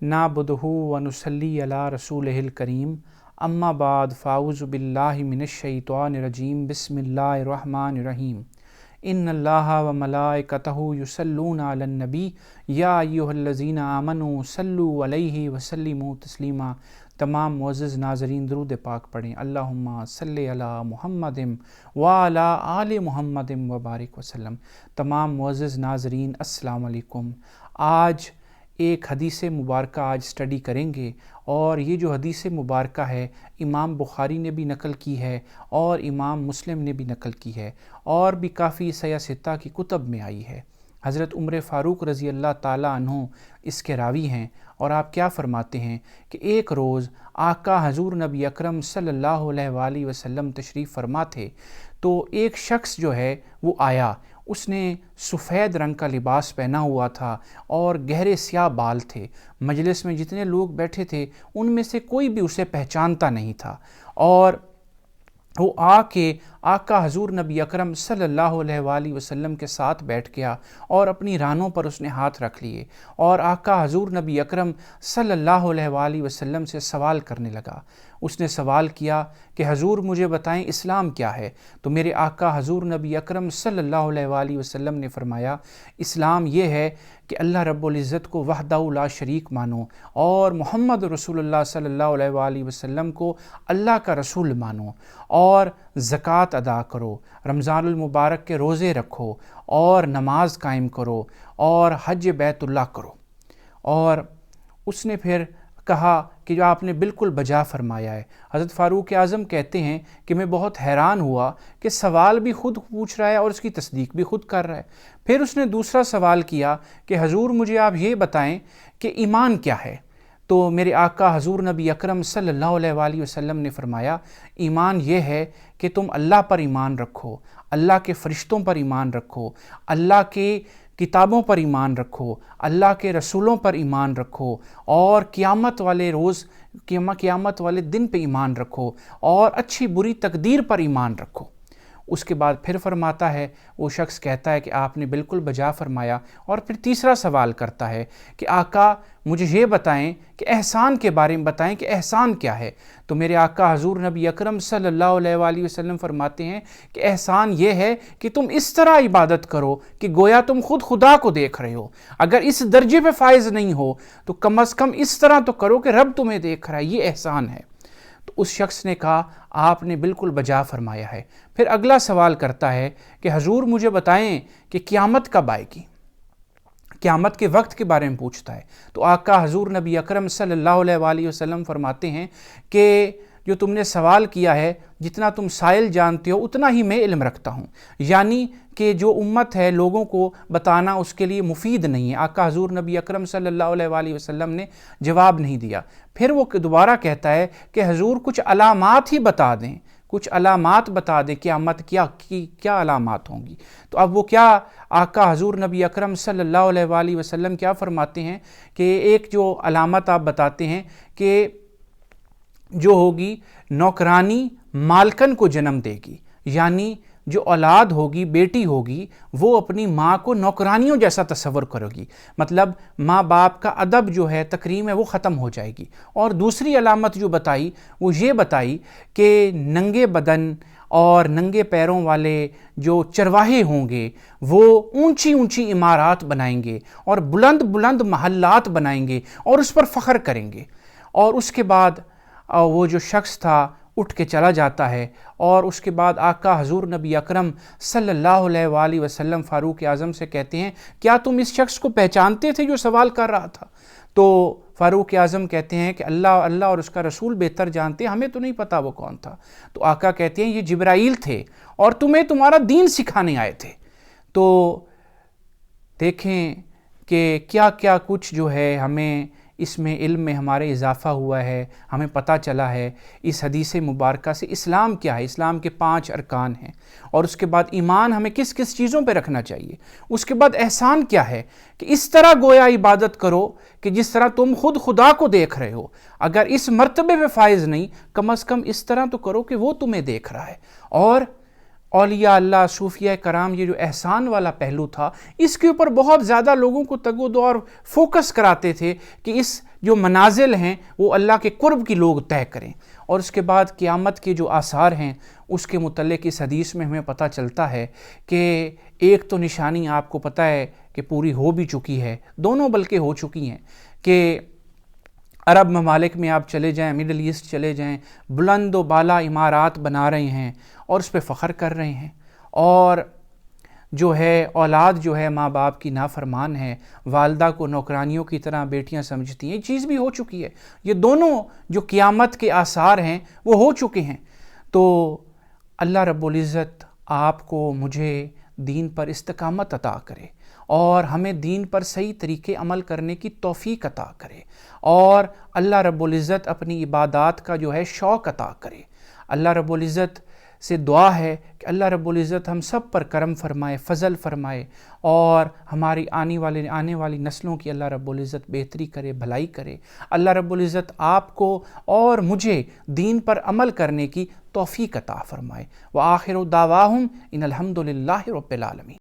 नाबुदुहु व नुसल्ली अला रसूलिहिल करीम अम्मा बाद फ़ाऊज़ु बिल्लाहि मिनश्शैतानिर्रजीम बिस्मिल्लाहिर्रहमानिर्रहीम इन्नल्लाहा व मलाइकतहु युसल्लूना अलन नबी या अय्युहल्लज़ीना आमनू सल्लु अलैहि व सल्लिमू तस्लीमा। तमाम मुअज़्ज़ज़ नाज़रीन दरूद पाक पढ़ें। अल्लाहुम्मा सल्लि अला मुहम्मदिम व अला आलि मुहम्मदिम व बारिक वसल्लम। तमाम मुअज़्ज़ज़ नाज़रीन अस्सलामु अलैकुम। आज एक हदीस मुबारक आज स्टडी करेंगे और ये जो हदीस मुबारक है इमाम बुखारी ने भी नकल की है और इमाम मुस्लिम ने भी नकल की है और भी काफ़ी सया-सित्ता की कुतब में आई है। हज़रत उमर फ़ारूक रज़ी अल्लाह ताला अन्हु इसके रावी हैं और आप क्या फ़रमाते हैं कि एक रोज़ आका हज़ूर नबी अकरम सल्लल्लाहु अलैहि वसल्लम तशरीफ़ फ़रमा थे तो एक शख्स जो है वो आया। उसने सफ़ेद रंग का लिबास पहना हुआ था और गहरे स्याह बाल थे। मजलिस में जितने लोग बैठे थे उनमें से कोई भी उसे पहचानता नहीं था और वो आके आका हज़ूर नबी अकरम सल्लल्लाहु अलैहि वसल्लम के साथ बैठ गया और अपनी रानों पर उसने हाथ रख लिए और आका हज़ूर नबी अकरम सल्लल्लाहु अलैहि वसल्लम से सवाल करने लगा। उसने सवाल किया कि हज़ूर मुझे बताएं इस्लाम क्या है। तो मेरे आका हज़ूर नबी अकरम सल्लल्लाहु अलैहि वसल्लम ने फ़रमाया इस्लाम ये है कि अल्लाह रब्बुल इज़्ज़त को वहदहु ला शरीक मानो और मोहम्मद रसूलुल्लाह सल्लल्लाहु अलैहि वसल्लम को अल्लाह का रसूल मानो और ज़कात अदा करो, रमज़ानुल मुबारक के रोज़े रखो और नमाज कायम करो और हज बैतुल्लाह करो। और उसने फिर कहा कि जो आपने बिल्कुल बजा फरमाया है। हज़रत फ़ारूक आज़म कहते हैं कि मैं बहुत हैरान हुआ कि सवाल भी ख़ुद पूछ रहा है और उसकी तस्दीक भी ख़ुद कर रहा है। फिर उसने दूसरा सवाल किया कि हज़ूर मुझे आप ये बताएं कि ईमान क्या है। तो मेरे आका हज़ूर नबी अकरम सल्लल्लाहु अलैहि वसल्लम ने फ़रमाया ईमान ये है कि तुम अल्लाह पर ईमान रखो, अल्लाह के फ़रिश्तों पर ईमान रखो, अल्लाह के किताबों पर ईमान रखो, अल्लाह के रसूलों पर ईमान रखो और क़यामत वाले रोज़ क़यामत वाले दिन पे ईमान रखो और अच्छी बुरी तकदीर पर ईमान रखो। उसके बाद फिर फरमाता है, वो शख्स कहता है कि आपने बिल्कुल बजा फरमाया और फिर तीसरा सवाल करता है कि आका मुझे ये बताएं कि एहसान के बारे में बताएं कि एहसान क्या है। तो मेरे आका हज़ूर नबी अकरम सल्लल्लाहु अलैहि वसल्लम फरमाते हैं कि एहसान ये है कि तुम इस तरह इबादत करो कि गोया तुम खुद खुदा को देख रहे हो। अगर इस दर्जे पे फाइज नहीं हो तो कम अज़ कम इस तरह तो करो कि रब तुम्हें देख रहा है, ये एहसान है। तो उस शख्स ने कहा आपने बिल्कुल बजा फरमाया है। फिर अगला सवाल करता है कि हजूर मुझे बताएं कि क़यामत कब आएगी, क़यामत के वक्त के बारे में पूछता है। तो आका हजूर नबी अकरम सल्लल्लाहु अलैहि वसल्लम फरमाते हैं कि जो तुमने सवाल किया है जितना तुम साइल जानते हो उतना ही मैं इल्म रखता हूँ, यानी कि जो उम्मत है लोगों को बताना उसके लिए मुफीद नहीं है। आका हजूर नबी अकरम सल्लल्लाहु अलैहि वसल्लम ने जवाब नहीं दिया। फिर वो दोबारा कहता है कि हजूर कुछ अलामात ही बता दें, कुछ अलामात बता दें क़यामत क्या अलामात होंगी। तो अब वो क्या आका हजूर नबी अकरम सल्लल्लाहु अलैहि वसल्लम क्या फरमाते हैं कि एक जो अलामत आप बताते हैं कि जो होगी नौकरानी मालकन को जन्म देगी, यानी जो औलाद होगी बेटी होगी वो अपनी माँ को नौकरानियों जैसा तस्वर करेगी, मतलब माँ बाप का अदब जो है तकरीम है वो ख़त्म हो जाएगी। और दूसरी अलामत जो बताई वो ये बताई कि नंगे बदन और नंगे पैरों वाले जो चरवाहे होंगे वो ऊंची ऊंची इमारत बनाएंगे और बुलंद बुलंद महल्लात बनाएंगे और उस पर फ़ख्र करेंगे। और उसके बाद वो जो शख्स था उठ के चला जाता है और उसके बाद आका हजूर नबी अकरम सल्लल्लाहु अलैहि वसल्लम फ़ारूक आज़म से कहते हैं क्या तुम इस शख्स को पहचानते थे जो सवाल कर रहा था। तो फ़ारूक आज़म कहते हैं कि अल्लाह और उसका रसूल बेहतर जानते हैं, हमें तो नहीं पता वो कौन था। तो आका कहते हैं ये जिब्राईल थे और तुम्हें तुम्हारा दीन सिखाने आए थे। तो देखें कि क्या क्या कुछ जो है हमें इसमें इल्म में हमारे इजाफ़ा हुआ है, हमें पता चला है इस हदीस मुबारक से इस्लाम क्या है। इस्लाम के 5 अरकान हैं और उसके बाद ईमान हमें किस किस चीज़ों पे रखना चाहिए। उसके बाद एहसान क्या है कि इस तरह गोया इबादत करो कि जिस तरह तुम खुद खुदा को देख रहे हो। अगर इस मर्तबे पे फाइज नहीं कम अज़ कम इस तरह तो करो कि वो तुम्हें देख रहा है। और औलिया अल्लाह सूफिया कराम ये जो एहसान वाला पहलू था इसके ऊपर बहुत ज़्यादा लोगों को तगोदो और फोकस कराते थे कि इस جو منازل ہیں وہ اللہ کے قرب کی لوگ طے کریں۔ اور اس کے بعد قیامت کے جو آثار ہیں اس کے متعلق اس حدیث میں ہمیں پتہ چلتا ہے کہ ایک تو نشانی آپ کو پتہ ہے کہ پوری ہو بھی چکی ہے، دونوں بلکہ ہو چکی ہیں، کہ عرب ممالک میں آپ چلے جائیں، مڈل ایسٹ چلے جائیں، بلند و بالا عمارات بنا رہے ہیں اور اس پہ فخر کر رہے ہیں، اور جو ہے اولاد جو ہے ماں باپ کی نافرمان ہے، والدہ کو نوکرانیوں کی طرح بیٹیاں سمجھتی ہیں، یہ چیز بھی ہو چکی ہے۔ یہ دونوں جو قیامت کے آثار ہیں وہ ہو چکے ہیں۔ تو اللہ رب العزت آپ کو مجھے دین پر استقامت عطا کرے اور ہمیں دین پر صحیح طریقے عمل کرنے کی توفیق عطا کرے، اور اللہ رب العزت اپنی عبادات کا جو ہے شوق عطا کرے۔ اللہ رب العزت سے دعا ہے کہ اللہ رب العزت ہم سب پر کرم فرمائے، فضل فرمائے، اور ہماری آنے والی نسلوں کی اللہ رب العزت بہتری کرے، بھلائی کرے۔ اللہ رب العزت آپ کو اور مجھے دین پر عمل کرنے کی توفیق عطا فرمائے۔ وآخر دعواہم ان الحمد للہ رب العالمین۔